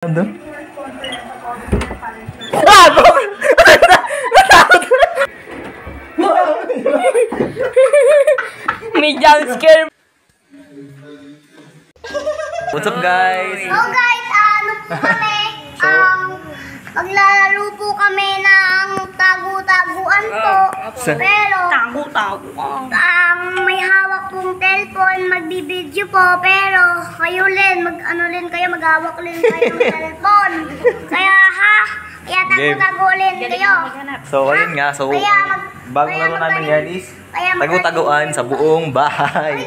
Ano? Gago! Natakot! May jump scare. What's up, guys? So guys, ano po kami? Maglalaro po kami ng tagu-taguan po. Pero, may hawak pong cellphone, magbibideo po. Pero, kayo rin, maghawak rin kayo ng cellphone. Kaya tagu-taguin kayo. So, ayun nga. So, bagong laro namin yan is tagu-taguan sa buong bahay.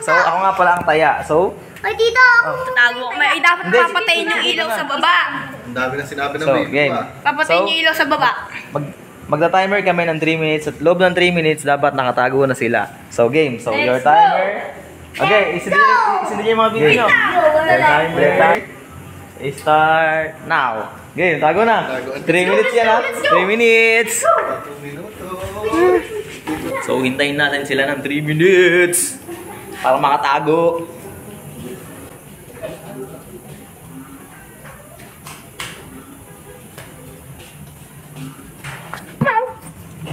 So, ako nga pala ang taya. So, ay, dito! Tago. May dapat papatayin yung ilaw sa baba. Ang dami na sinabi ng so game. Papatayin yung ilaw sa baba. Magta-timer kami ng 3 minutes. At loob ng 3 minutes, dapat nakatago na sila. So, game. So, your timer. Okay, isindigay yung mga video nyo. Your timer. Start now. Game, tago na. 3 minutes yan, ha? 3 minutes. So, hintayin natin sila ng 3 minutes. Para makatago.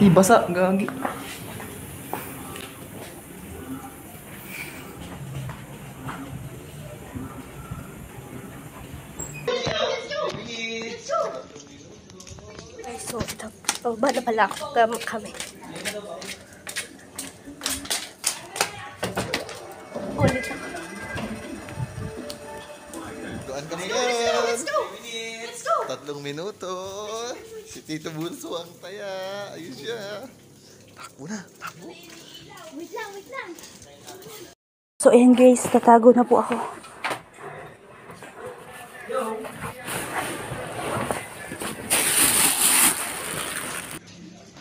Basa, gagi. Ay, so, ito. Pababa na pala ako. Kami. Ulit ako. Doon kami yan. 3 minuto. Si Tito Bunso ang taya. Ayun siya. Takbo na. Takbo. Wait lang. So, ayan guys. Tatago na po ako.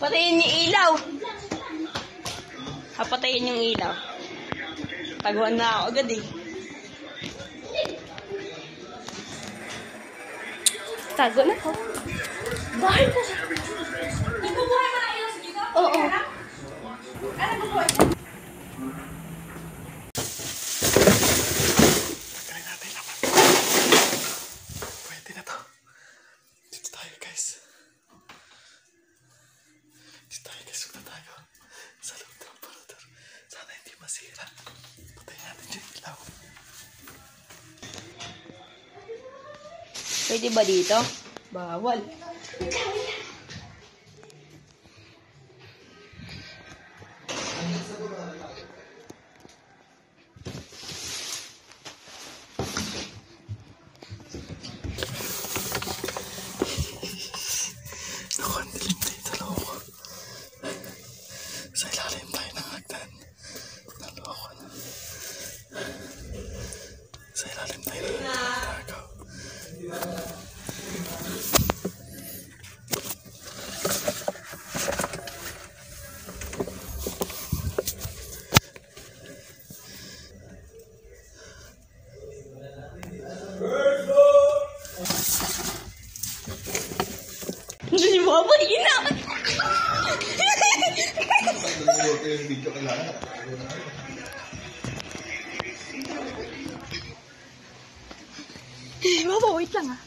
Patayin yung ilaw. Patayin yung ilaw. Taguan na ako agad eh. Tago na ako. Bakit na siya? Ibubuhay mo na ilaw sa dito? Oo. Ano bubuhay mo? Pwede na to. Dito tayo, guys. Huwag na tayo. Sa loob ng parador. Sana hindi masira. Patayin natin yung ilaw. Pwede ba dito? Bawal. Naku, ang dilim dito, loko. Sa ilalim tayo ng hagdan. Naloko na. Sa ilalim tayo ng hagdan. Hindi mo ba ina? Baba, wait lang ah.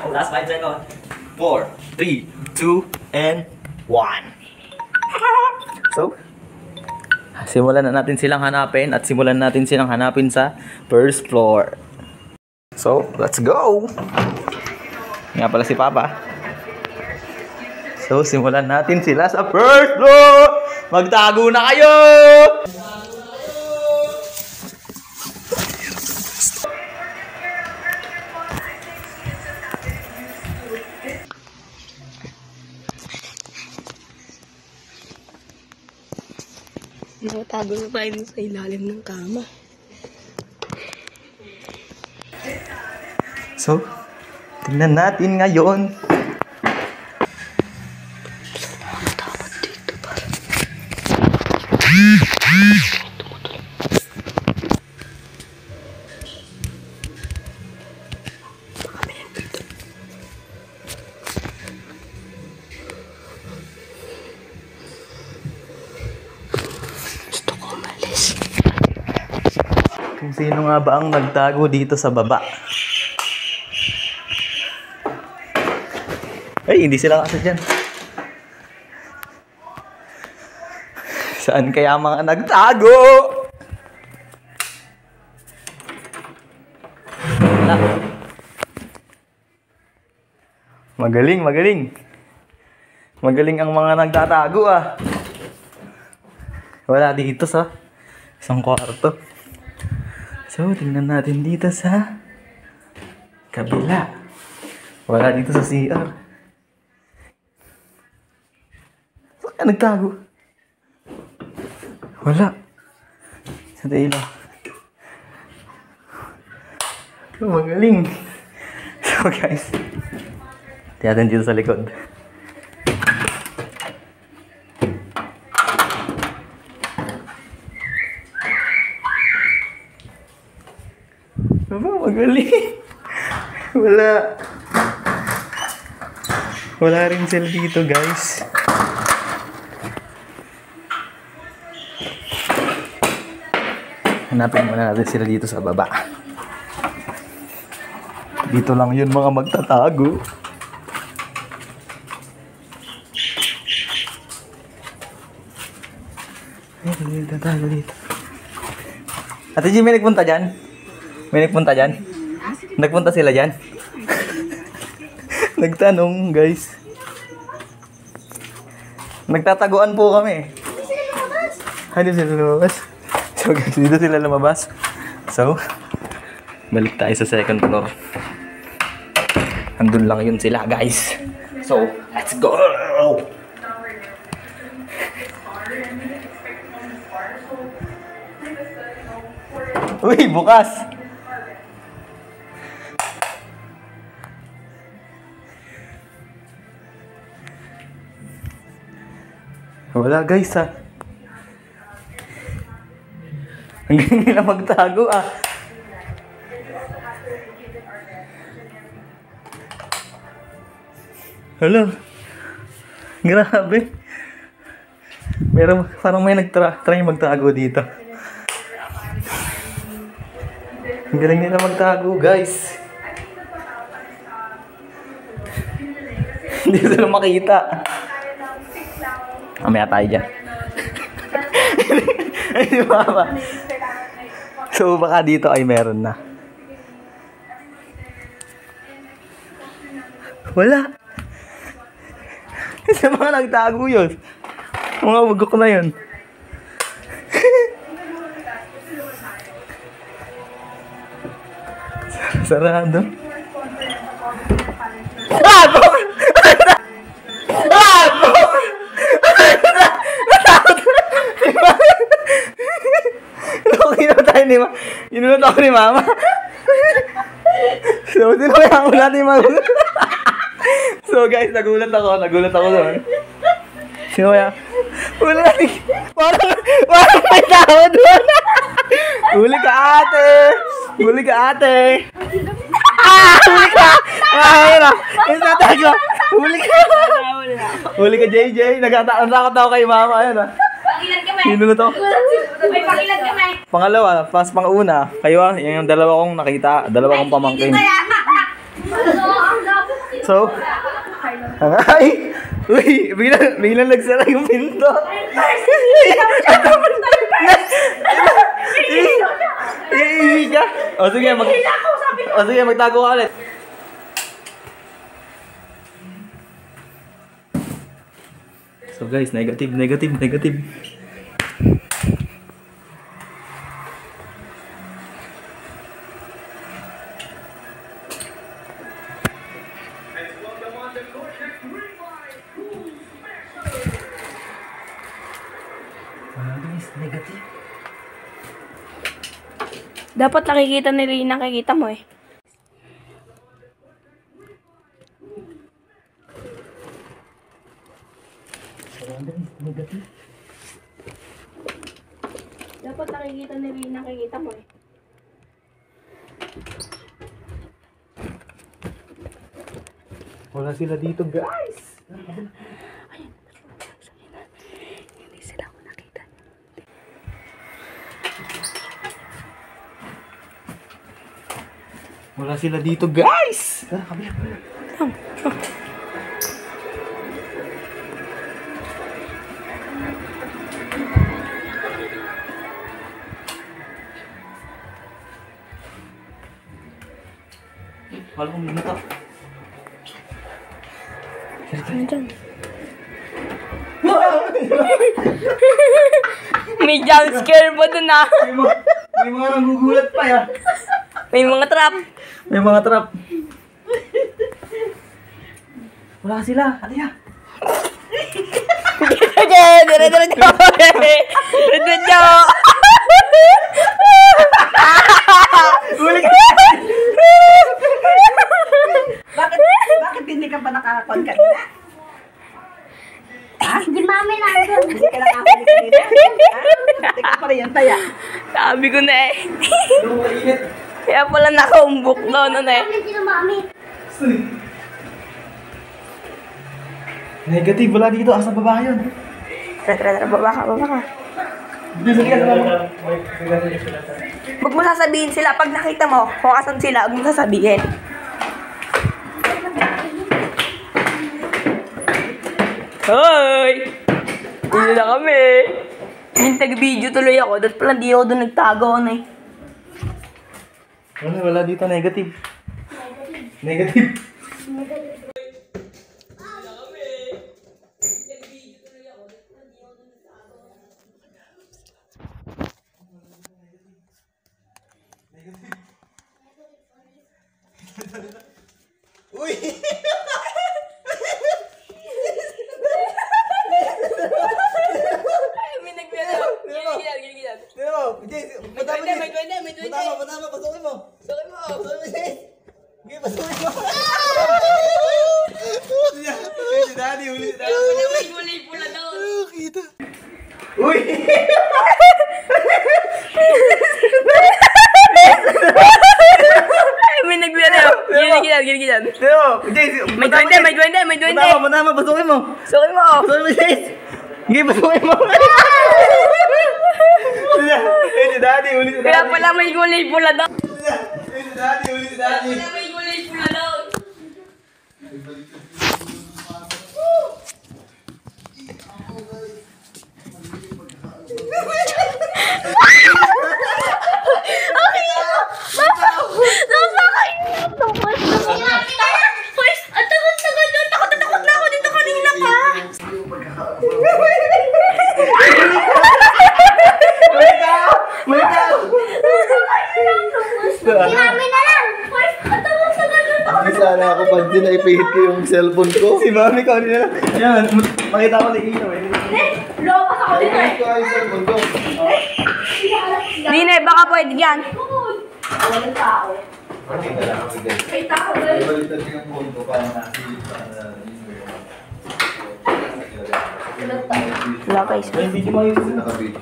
So, last 5 seconds. 4, 3, 2, and 1. So, simulan na natin silang hanapin at simulan natin silang hanapin sa first floor. So, let's go! Nga pala si Papa. So, simulan natin sila sa first floor! Magtago na kayo! Nakatago na tayo sa ilalim ng kama. So, tingnan natin ngayon. Takot dito para. Sino nga ba ang nagtago dito sa baba? Ay, hindi sila kasi dyan. Saan kaya mga nagtago? Wala. Magaling, magaling. Magaling ang mga nagtatago ah. Wala dito sa isang kwarto. So, tingnan natin dito sa kabila. Wala dito sa CR. Saan ka nagtago? Wala. Sa tailo. Oh, magaling. So guys, tiyatin dito sa likod. Oh, magaling. Wala. Wala rin sila dito guys. Hanapin muna natin sila dito sa baba. Dito lang yun mga magtatago. Ay, nagtatago dito. Ate G, may nagpunta dyan? May nagpunta dyan? Nagpunta sila dyan? Nagtanong guys. Nagtataguan po kami. Hindi sila lumabas. So guys, dito sila lumabas. So, balik tayo sa second floor. Andun lang yun sila guys. So, let's go! Uy, bukas! Wala guys ah. Hanggang nila magtago ah. Hello. Grabe. Pero parang may nagtry magtago dito. Ang galing nila magtago guys. Hindi sila makita. Mamaya tayo dyan. Ay, di ba ba? So baka dito ay meron na. Wala. Sa mga nagtago yun. Mga wagok na yun. Sarado. Ah! Inunod ako ni Mama. So, sinayaan ko natin magulat. So guys, nagulat ako doon. Sinayaan. Wala natin. Parang may tao doon. Huli ka ate. Huli ka ate. Huli ka. Ayun na. Nagtatago. Huli ka. Huli ka JJ. Nagtatakot ako kay Mama. Ayun na. Pakilan kami. Sinunod ako. May pakilan kami. Pangalawa, pang-una, kayo yung dalawa kong nakita, dalawa kong pamangkin. So, ay, uy, biglang nagsara yung pinto. Iihi ka. O sige, magtago ka ulit. So guys, negative. Negative. Dapat nakikita nila yung nakikita mo eh. Negative. Dapat nakikita nila yung nakikita mo eh. Wala sila dito guys. Hindi sila ako nakita. Wala sila dito, guys! Kabila. Wala kong minuto. May jump scare pa dun ah. May mga nagugulat pa ya. May mga trap. May mga trap. Wala sila. Halika. Dire-diretso. Huli ka. Bakit hindi ka pa nakakakon kanina? Di mami nandun. Hindi ka nakakakon kanina? Teka pa rin yung taya. Sabi ko na eh. Yung mainit. Kaya pala nakaumbok doon ano eh. Ano sino mami? Negative. Wala dito. Asa baba yun. Tara, baba ka. Sige, Huwag mo sasabihin sila. Pag nakita mo kung asan sila, huwag mo sasabihin. Hoy! Hindi na kami. Yung tag-video tuloy ako. Dahil pala di ako doon nagtago ano eh. Wala dito. Negative. Negative. Uy! May nagmero. Gilid. May duwende. Patama, pasukin mo. Sukin mo. Sige, pasukin mo. Si Daddy, huli si Daddy. May gulay pula doon. Kita. Uy! May nagmero. Gilid. May duwende. Patama, pasukin mo. Sukin mo. Pasukin mo, Jace. Sige, pasukin mo. Si Daddy, huli si Daddy. Kaya pala may gulay pula doon. Si Daddy, huli si Daddy. Kaya may gulay pula doon. Ang tagal doon. Takot na ako dito kanina pa. Si mami na lang. Ang tagal doon. Hindi sana ako pansin na ipihit ko yung cellphone ko. Si Mami, ikaw nila. Yan, makita ko na ilaw eh. Lopas ako dito eh. Ipihit ko yung cellphone ko. Dine, baka pwede yan. Walang tao. Pakita lang ako guys. May tao doon. Ibalitan ko yung phone ko para nasilip sa Wala guys. May video mo yun. naka-video.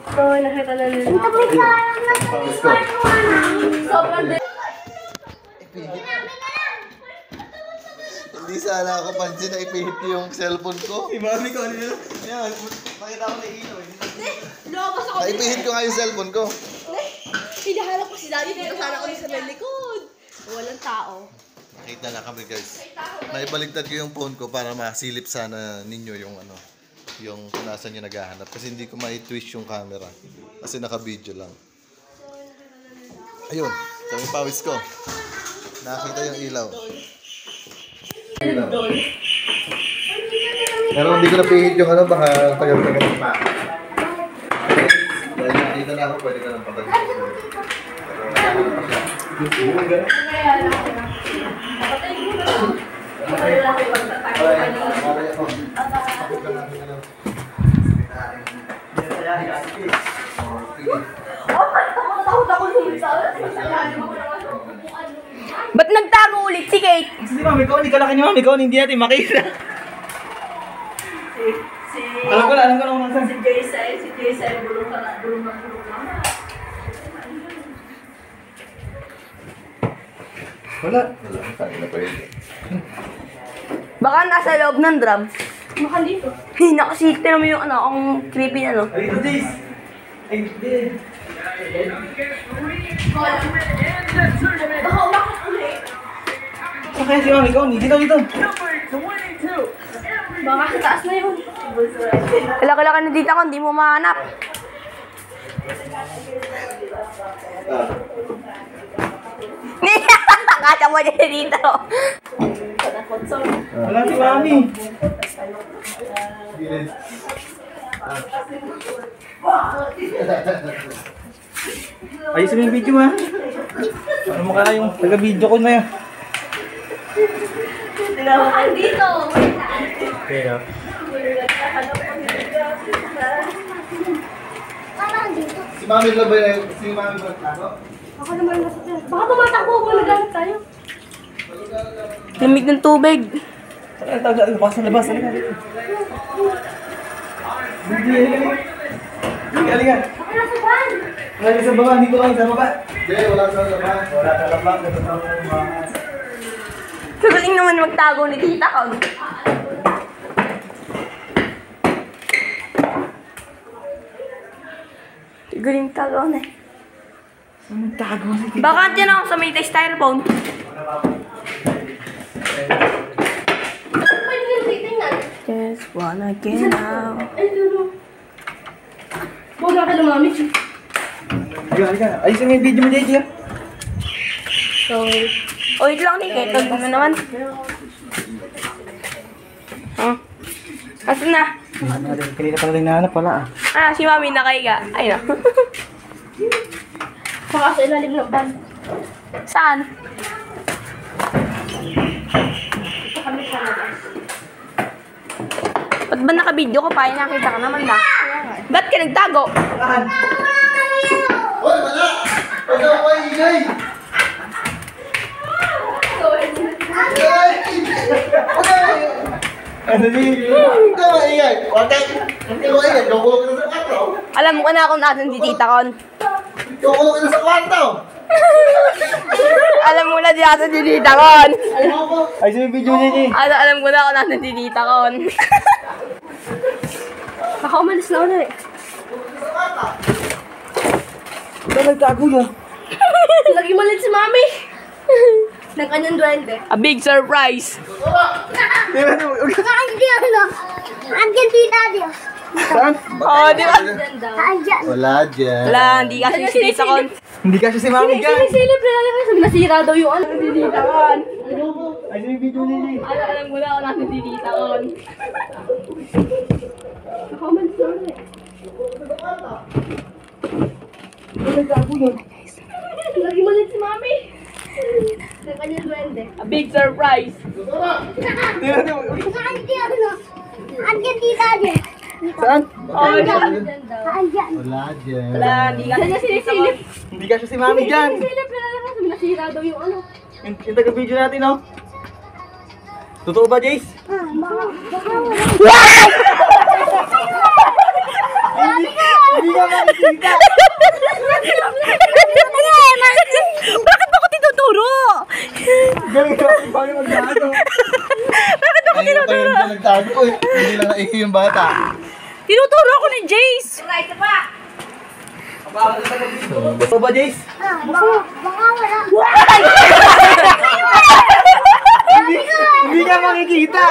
So, nakita na nila. Ito may sarang na sa Let's go. Sobrang Hindi sana ako pansin na ipihit ko yung cellphone ko. Si Mami, ikaw nila. Yan, makita ko na ilaw eh. Lopas ako dito. Naipihit ko nga yung cellphone ko. Hinahanap ko si Daddy. Pero sana ko sa may likod. Walang tao. Nakita na kami guys. Naibaligtad ko yung phone ko para masilip sana ninyo yung ano, yung kung nasan nyo naghahanap. Kasi hindi ko ma-twist yung camera. Kasi naka-video lang. Ayun, sabi pawis ko. Nakita yung ilaw. Pero hindi ko napihit yung ano, baka tagal-tagal pa. Dahil nakita na ako, pwede ka nang patagin. Ba't nagtago ulit si Kate? Si Mami, ikaw, hindi kalaki ni Mami, ikaw, hindi natin makita. Alam ko na kung nasan. Si Jaysay, bulong lang. Wala. Wala. Saan na pwede? Baka nasa loob ng drum. Baka dito. Nakasik, tinan mo yung ano, ang creepy na no. Ay, ito, Jace. Ay, hindi. Baka umak kaya si Mami ko? Dito, dito. Baka sa taas na yun. Kalaki-laki na dito ko, hindi mo mahanap. Kacha mo dyan dito. Wala si Mami. Ayusin mo yung video ha. Ano mo kaya yung taga-video ko na yan? Baka dito. Kaya. Si Mami ba yun? Si Mami ba tago? Baka naman nasa dyan. Baka tumatakbo kung naghanap tayo. Lamig ng tubig. Saan tayo? Baka sa labas. Halika. Halika. Baka nasa van. Halika sa baba. Dito kayo sa baba. Hindi, wala sa labas. Wala sa labas. Kagaling naman magtago ni tita ko. Galing tago na eh. Anong tago si Tita? Baka dyan ako sa may styrofoam. Just wanna get out. Wala ka lumamit. Halika, halika. Ayusin mo yung video mo, JJ. So, wait lang ni Keto. Ano naman? Huh? Asan na? Kanina pa natin nahanap pala ah. Ah, si Mami nakaiga. Ay na. Baka sa ilalim ng van. Saan? Ito kami sa labas. Ba't ba naka-video ko pa? Nakita ka naman na. Ba't ka nagtago? Hoy, wala! Huwag ako maingay! Ano di? Huwag ka maingay! Huwag ka maingay! Kukulong ka na sa kwarto! Alam ko na kung natin si Tita Con. Kukulong ka na sa kwarto! Alam mo na di natin si Tita Con. Ayusin mo yung video mo, JJ. Alam ko na kung natin si Tita Con. Baka umalis na ulit. Ba't nagtago yun? Lagi malit si Mami. Ng kanyang duwende. A big surprise. Andyan tita Dios. Saan? Oh, di ba? Andyan. Wala dyan. Wala, hindi kasi si Tita Con. Hindi kasi si Mami dyan. Sinisilip na lang kasi nasira daw yung ano ni Tita Con. Ayusin mo yung video mo, JJ. Alam mo na kung natin si Tita Con. Nakaman siya ulit. Ba't nagtago yun? Lagi malit si Mami. Ng kanyang duwende. A big surprise. Andyan tita Dios. Saan? Oh, Andyan. Wala dyan. wala, hindi kasi sinisilip. Hindi kasi si Mami dyan. Sinisilip na lang kasi nasira daw yung ano. Yung taga-video natin, no? Totoo ba, Jace? Baka wala. Hindi ka makikita. Bakit ako tinuturo? Galing ka. Bakit magtago? Kanina pa yun siya nagtago eh. Hindi lang naiki yung bata. Tinuturo ako ni Jace. Totoo ba, Jace? Baka wala. Hindi ka makikita.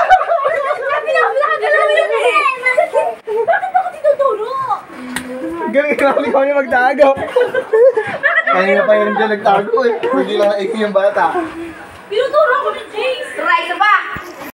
Bakit ako tinuturo? Galing ka. Ikaw yung magtago. Kanina pa yun siya nagtago eh. Hindi lang naiki yung bata. Tinuturo ako ni Jace.